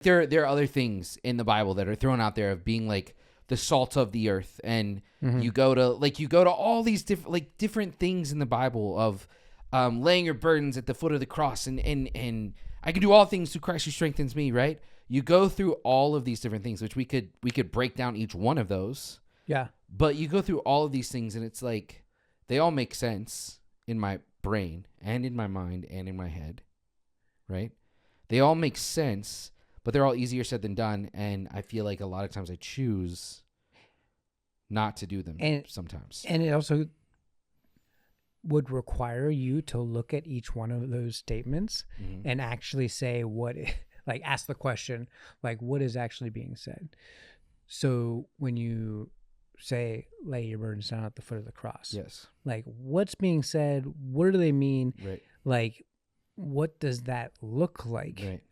There are other things in the Bible that are thrown out there of being like the salt of the earth, and you go to all these different things in the Bible of laying your burdens at the foot of the cross, and I can do all things through Christ who strengthens me, right? You go through all of these different things, which we could break down each one of those. Yeah. But you go through all of these things, and it's like they all make sense in my brain and in my mind and in my head, right? They all make sense, but they're all easier said than done, and I feel like a lot of times I choose not to do them sometimes. And it also would require you to look at each one of those statements and actually say like ask the question, like what is actually being said. So when you say lay your burdens down at the foot of the cross, Yes. like what's being said, what do they mean? Right. Like what does that look like? Right.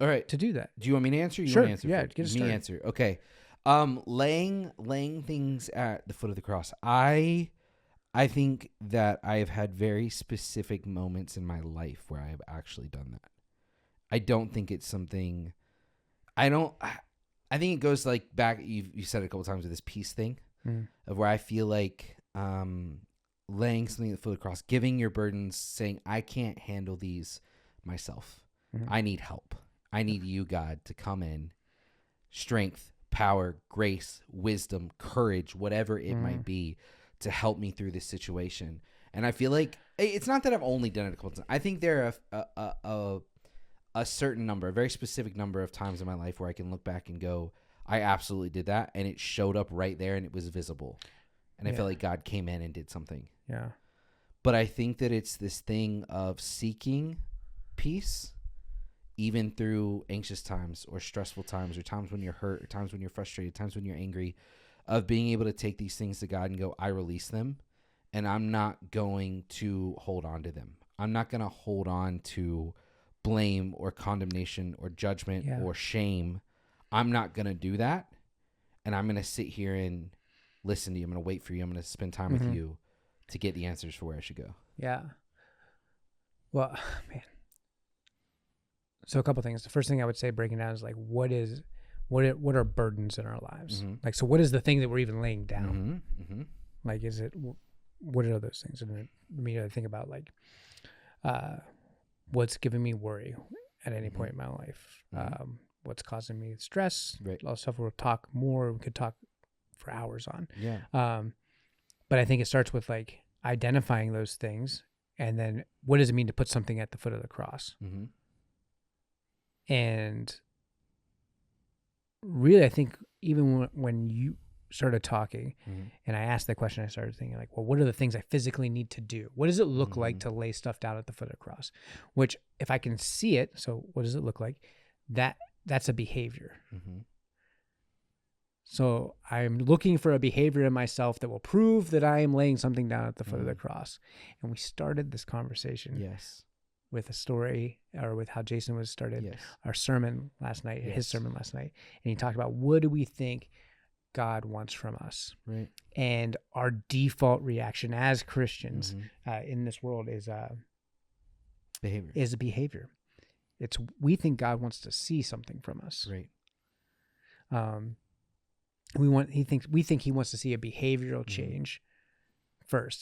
All right. To do that. Do you want me to answer? Sure. Want to answer? Yeah, first? get us Me started. answer. Okay. Laying things at the foot of the cross. I think that I have had very specific moments in my life where I have actually done that. I don't think it's something. I think it goes like back. You said it a couple times with this peace thing of where I feel like laying something at the foot of the cross, giving your burdens, saying I can't handle these myself. I need help. I need you, God, to come in, strength, power, grace, wisdom, courage, whatever it might be, to help me through this situation. And I feel like it's not that I've only done it a couple times. I think there are a certain number, a very specific number of times in my life where I can look back and go, I absolutely did that, and it showed up right there, and it was visible. And I felt like God came in and did something. Yeah. But I think that it's this thing of seeking peace, even through anxious times or stressful times or times when you're hurt or times when you're frustrated, times when you're angry, of being able to take these things to God and go, I release them, and I'm not going to hold on to them. I'm not going to hold on to blame or condemnation or judgment or shame. I'm not going to do that, and I'm going to sit here and listen to you. I'm going to wait for you. I'm going to spend time with you to get the answers for where I should go. Yeah. Well, man. So a couple things. The first thing I would say breaking down is like, what are burdens in our lives? Like, so what is the thing that we're even laying down? Like, is it, what are those things? And immediately I think about like, what's giving me worry at any point in my life? What's causing me stress? Right. A lot of stuff we'll talk more. We could talk for hours on. Yeah. But I think it starts with like identifying those things, and then what does it mean to put something at the foot of the cross? And really, I think even when you started talking and I asked that question, I started thinking like, well, what are the things I physically need to do? What does it look like to lay stuff down at the foot of the cross? Which if I can see it, so what does it look like? That's a behavior. So I'm looking for a behavior in myself that will prove that I am laying something down at the foot of the cross. And we started this conversation with a story, or with how Jason was started our sermon last night, his sermon last night. And he talked about, what do we think God wants from us? Right. And our default reaction as Christians in this world is behavior. It's, we think God wants to see something from us. Right. We think he wants to see a behavioral change first.